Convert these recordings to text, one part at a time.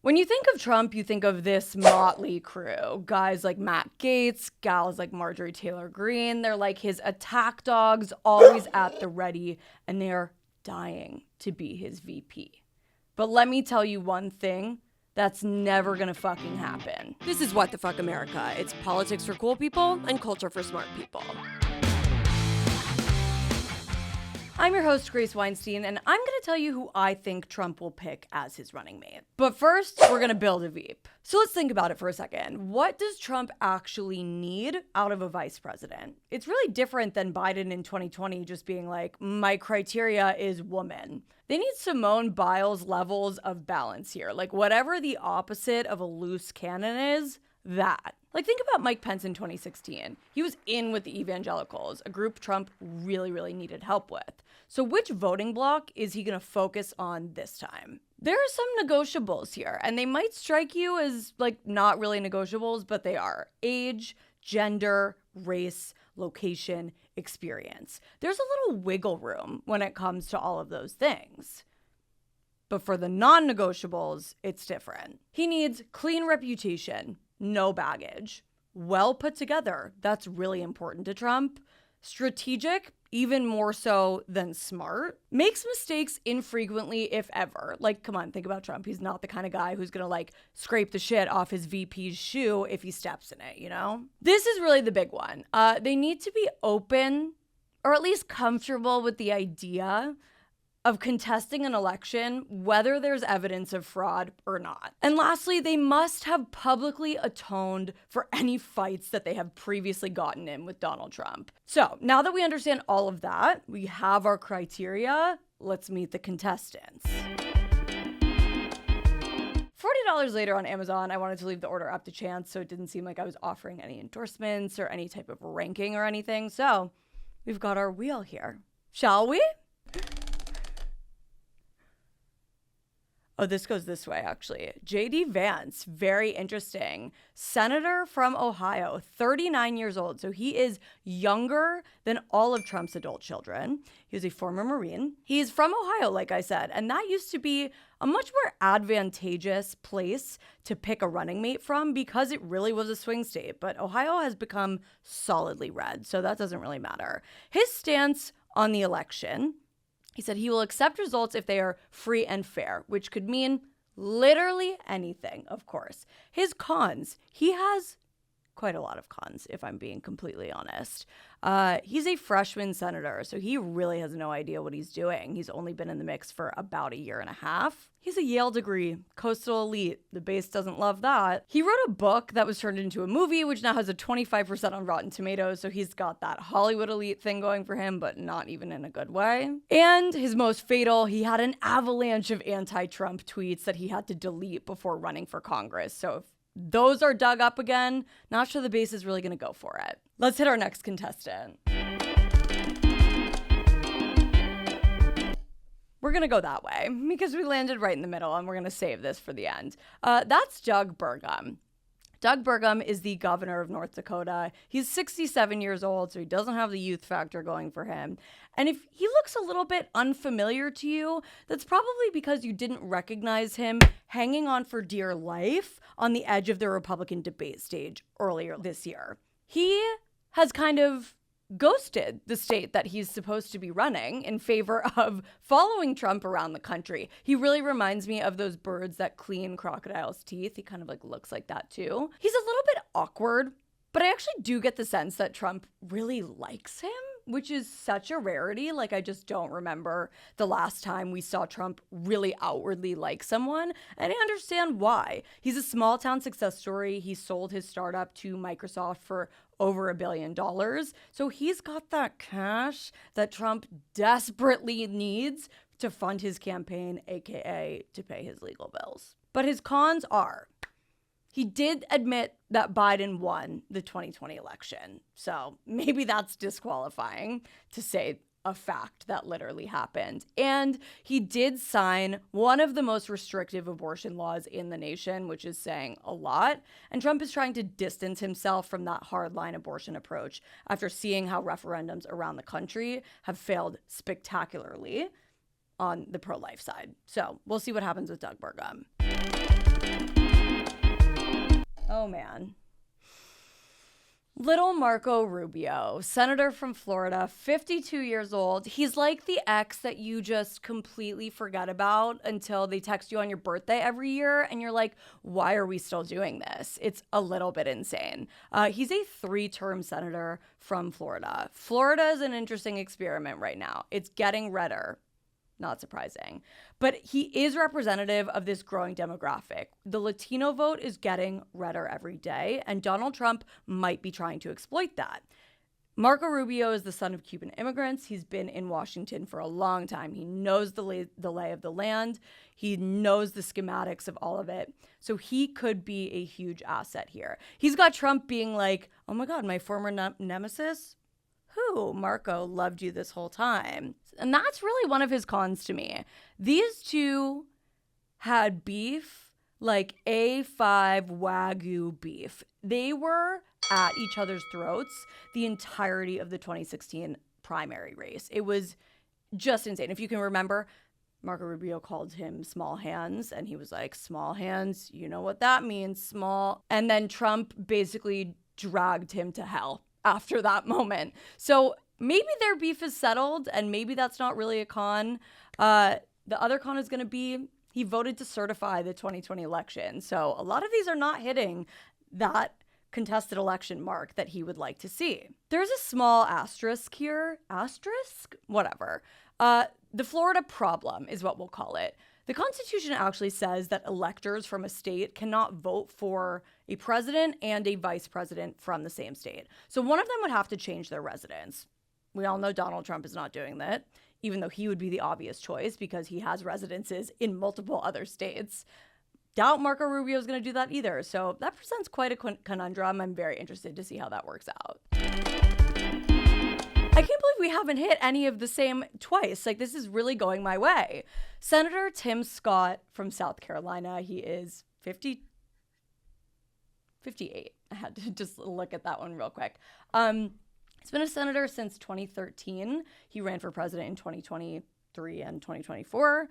When you think of Trump, you think of this motley crew. Guys like Matt Gaetz, gals like Marjorie Taylor Greene. They're like his attack dogs, always at the ready, and they're dying to be his VP. But let me tell you one thing, that's never gonna fucking happen. This is What the Fuck America. It's politics for cool people and culture for smart people. I'm your host, Grace Weinstein, and I'm gonna tell you who I think Trump will pick as his running mate. But first, we're gonna build a Veep. So let's think about it for a second. What does Trump actually need out of a vice president? It's really different than Biden in 2020 just being like, my criteria is woman. They need Simone Biles levels of balance here. Like whatever the opposite of a loose cannon is, that. Like think about Mike Pence in 2016. He was in with the evangelicals, a group Trump really needed help with. So which voting bloc is he gonna focus on this time? There are some negotiables here, and they might strike you as like not really negotiables, but they are. Age, gender, race, location, experience. There's a little wiggle room when it comes to all of those things. But for the non-negotiables, it's different. He needs clean reputation, no baggage. Well put together. That's really important to Trump. Strategic, even more so than smart. Makes mistakes infrequently, if ever. Like, come on, think about Trump. He's not the kind of guy who's gonna like scrape the shit off his VP's shoe if he steps in it, you know? This is really the big one. They need to be open or at least comfortable with the idea of contesting an election, whether there's evidence of fraud or not. And lastly, they must have publicly atoned for any fights that they have previously gotten in with Donald Trump. So now that we understand all of that, we have our criteria, let's meet the contestants. $40 later on Amazon, I wanted to leave the order up to chance so it didn't seem like I was offering any endorsements or any type of ranking or anything. So we've got our wheel here. Shall we? Oh, this goes this way, actually. J.D. Vance, very interesting. Senator from Ohio, 39 years old. So he is younger than all of Trump's adult children. He was a former Marine. He's from Ohio, like I said, and that used to be a much more advantageous place to pick a running mate from because it really was a swing state. But Ohio has become solidly red, so that doesn't really matter. His stance on the election: he said he will accept results if they are free and fair, which could mean literally anything, of course. His cons: he has quite a lot of cons, if I'm being completely honest. He's a freshman senator, so he really has no idea what he's doing. He's only been in the mix for about a year and a half. He's a Yale degree, coastal elite. The base doesn't love that. He wrote a book that was turned into a movie, which now has a 25% on Rotten Tomatoes, so he's got that Hollywood elite thing going for him, but not even in a good way. And his most fatal, he had an avalanche of anti-Trump tweets that he had to delete before running for Congress. So if those are dug up again, not sure the base is really going to go for it. Let's hit our next contestant. We're going to go that way because we landed right in the middle and we're going to save this for the end. That's Doug Burgum. Doug Burgum is the governor of North Dakota. He's 67 years old, so he doesn't have the youth factor going for him. And if he looks a little bit unfamiliar to you, that's probably because you didn't recognize him hanging on for dear life on the edge of the Republican debate stage earlier this year. He has kind of ghosted the state that he's supposed to be running in favor of following Trump around the country. He really reminds me of those birds that clean crocodiles' teeth. He kind of like looks like that too. He's a little bit awkward, but I actually do get the sense that Trump really likes him, which is such a rarity. Like, I just don't remember the last time we saw Trump really outwardly like someone, and I understand why. He's a small town success story. He sold his startup to Microsoft for over $1 billion. So he's got that cash that Trump desperately needs to fund his campaign, aka to pay his legal bills. But his cons are: he did admit that Biden won the 2020 election. So maybe that's disqualifying to say a fact that literally happened. And he did sign one of the most restrictive abortion laws in the nation, which is saying a lot. And Trump is trying to distance himself from that hardline abortion approach after seeing how referendums around the country have failed spectacularly on the pro-life side. So we'll see what happens with Doug Burgum. Oh, man. Little Marco Rubio, senator from Florida, 52 years old. He's like the ex that you just completely forget about until they text you on your birthday every year. And you're like, why are we still doing this? It's a little bit insane. He's a 3-term senator from Florida. Florida is an interesting experiment right now. It's getting redder. Not surprising. But he is representative of this growing demographic. The Latino vote is getting redder every day, and Donald Trump might be trying to exploit that. Marco Rubio is the son of Cuban immigrants. He's been in Washington for a long time. He knows the lay of the land. He knows the schematics of all of it. So he could be a huge asset here. He's got Trump being like, oh my God, my former nemesis? Who? Marco loved you this whole time. And that's really one of his cons to me. These two had beef, like A5 Wagyu beef. They were at each other's throats the entirety of the 2016 primary race. It was just insane. If you can remember, Marco Rubio called him small hands, and he was like, small hands, you know what that means, small. And then Trump basically dragged him to hell after that moment. So maybe their beef is settled, and maybe that's not really a con. The other con is going to be he voted to certify the 2020 election. So a lot of these are not hitting that contested election mark that he would like to see. There's a small asterisk here. Asterisk? Whatever. The Florida problem is what we'll call it. The Constitution actually says that electors from a state cannot vote for a president and a vice president from the same state. So one of them would have to change their residence. We all know Donald Trump is not doing that, even though he would be the obvious choice because he has residences in multiple other states. Doubt Marco Rubio is going to do that either. So that presents quite a conundrum. I'm very interested to see how that works out. I can't believe we haven't hit any of the same twice. Like, this is really going my way. Senator Tim Scott from South Carolina. He is 58. I had to just look at that one real quick. He's been a senator since 2013. He ran for president in 2023 and 2024.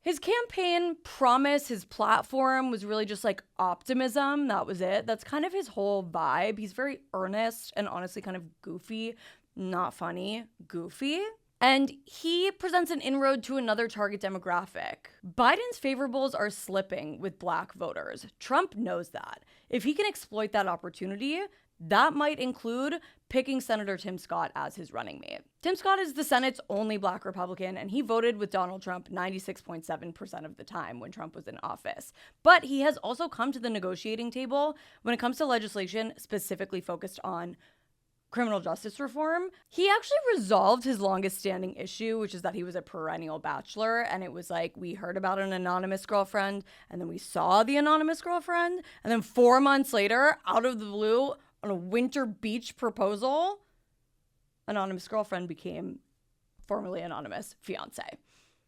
His campaign promise, his platform was really just like optimism. That was it. That's kind of his whole vibe. He's very earnest and honestly kind of goofy. Not funny, goofy. And he presents an inroad to another target demographic. Biden's favorables are slipping with Black voters. Trump knows that. If he can exploit that opportunity, that might include picking Senator Tim Scott as his running mate. Tim Scott is the Senate's only Black Republican, and he voted with Donald Trump 96.7% of the time when Trump was in office. But he has also come to the negotiating table when it comes to legislation specifically focused on criminal justice reform. He actually resolved his longest standing issue, which is that he was a perennial bachelor. And it was like, we heard about an anonymous girlfriend, and then we saw the anonymous girlfriend. And then 4 months later, out of the blue, on a winter beach proposal, anonymous girlfriend became formerly anonymous fiance.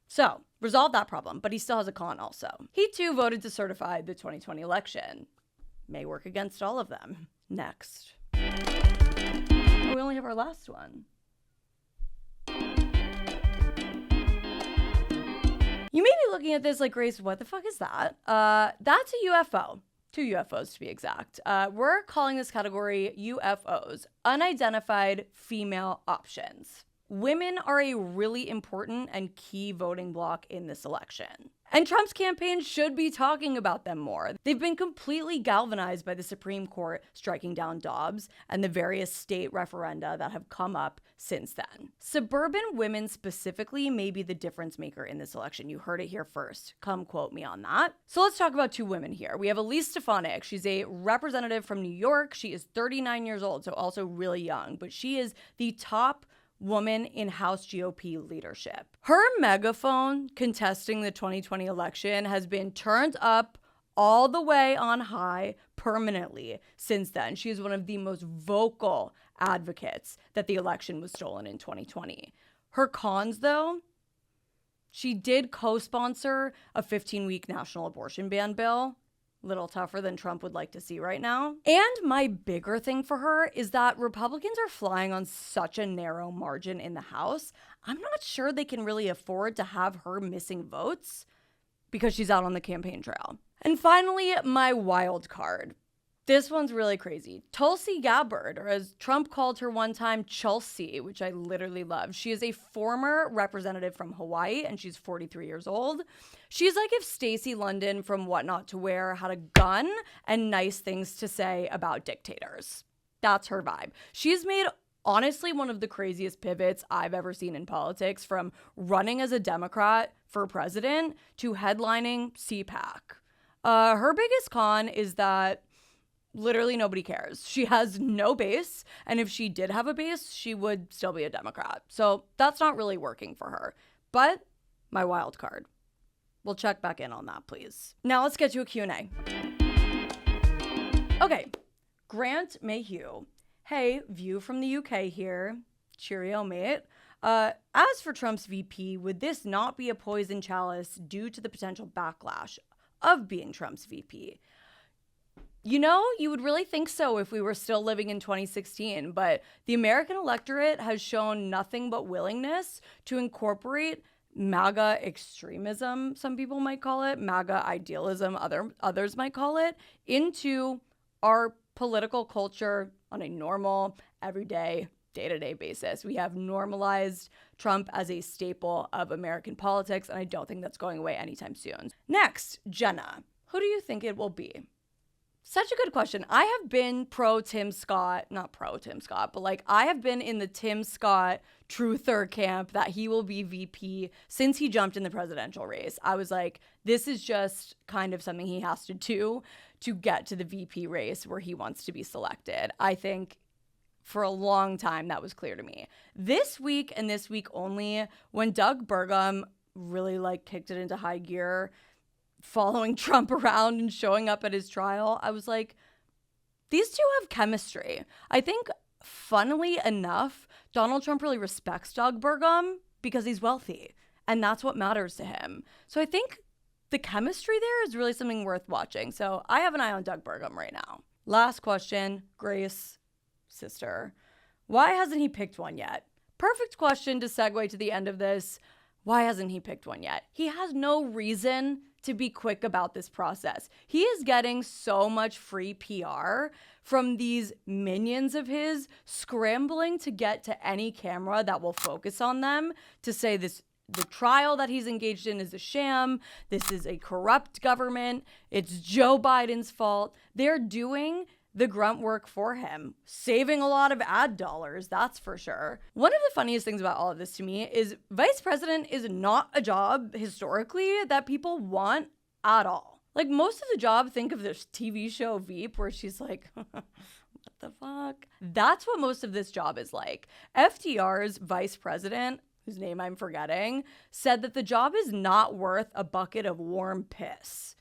So, resolved that problem, but he still has a con also. He too voted to certify the 2020 election. May work against all of them. Next. Oh, we only have our last one. You may be looking at this like, Grace, what the fuck is that? That's a UFO. 2 UFOs to be exact. We're calling this category UFOs, unidentified female options. Women are a really important and key voting bloc in this election. And Trump's campaign should be talking about them more. They've been completely galvanized by the Supreme Court striking down Dobbs and the various state referenda that have come up since then. Suburban women specifically may be the difference maker in this election. You heard it here first. Come quote me on that. So let's talk about 2 women here. We have Elise Stefanik. She's a representative from New York. She is 39 years old, so also really young, but she is the top woman in House GOP leadership. Her megaphone contesting the 2020 election has been turned up all the way on high permanently since then. She is one of the most vocal advocates that the election was stolen in 2020. Her cons, though, she did co-sponsor a 15-week national abortion ban bill. Little tougher than Trump would like to see right now. And my bigger thing for her is that Republicans are flying on such a narrow margin in the House. I'm not sure they can really afford to have her missing votes because she's out on the campaign trail. And finally, my wild card. This one's really crazy. Tulsi Gabbard, or as Trump called her one time, Chelsea, which I literally love. She is a former representative from Hawaii, and she's 43 years old. She's like if Stacey London from What Not to Wear had a gun and nice things to say about dictators. That's her vibe. She's made honestly one of the craziest pivots I've ever seen in politics, from running as a Democrat for president to headlining CPAC. Her biggest con is that literally nobody cares. She has no base, and if she did have a base, she would still be a Democrat. So that's not really working for her. But my wild card. We'll check back in on that, please. Now let's get to a Q&A. Okay, Grant Mayhew. Hey, view from the UK here. Cheerio, mate. As for Trump's VP, would this not be a poison chalice due to the potential backlash of being Trump's VP? You know, you would really think so if we were still living in 2016, but the American electorate has shown nothing but willingness to incorporate MAGA extremism, some people might call it, MAGA idealism, others might call it, into our political culture on a normal, everyday, day-to-day basis. We have normalized Trump as a staple of American politics, and I don't think that's going away anytime soon. Next, Jenna. Who do you think it will be? Such a good question. I have been pro Tim Scott, not pro Tim Scott, but like I have been in the Tim Scott truther camp that he will be VP since he jumped in the presidential race. I was like, this is just kind of something he has to do to get to the VP race where he wants to be selected. I think for a long time that was clear to me. This week and this week only, when Doug Burgum really like kicked it into high gear, following Trump around and showing up at his trial, I was like, these two have chemistry. I think, funnily enough, Donald Trump really respects Doug Burgum because he's wealthy, and that's what matters to him. So I think the chemistry there is really something worth watching. So I have an eye on Doug Burgum right now. Last question, Grace, sister. Why hasn't he picked one yet? Perfect question to segue to the end of this. Why hasn't he picked one yet? He has no reason to be quick about this process. He is getting so much free PR from these minions of his scrambling to get to any camera that will focus on them to say the trial that he's engaged in is a sham. This is a corrupt government. It's Joe Biden's fault. They're doing the grunt work for him, saving a lot of ad dollars, that's for sure. One of the funniest things about all of this to me is vice president is not a job historically that people want at all. Like most of the job, think of this TV show Veep where she's like, what the fuck? That's what most of this job is like. FDR's vice president, whose name I'm forgetting, said that the job is not worth a bucket of warm piss.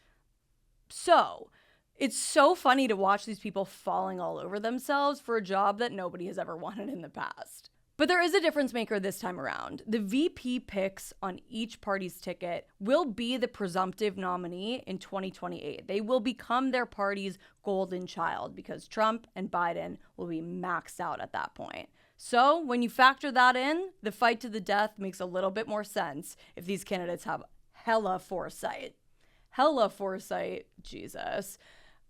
So it's so funny to watch these people falling all over themselves for a job that nobody has ever wanted in the past. But there is a difference maker this time around. The VP picks on each party's ticket will be the presumptive nominee in 2028. They will become their party's golden child because Trump and Biden will be maxed out at that point. So when you factor that in, the fight to the death makes a little bit more sense if these candidates have hella foresight. Hella foresight, Jesus.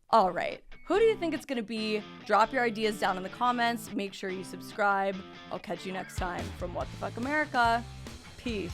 All right, who do you think it's going to be? Drop your ideas down in the comments. Make sure you subscribe. I'll catch you next time from What the Fuck America. Peace.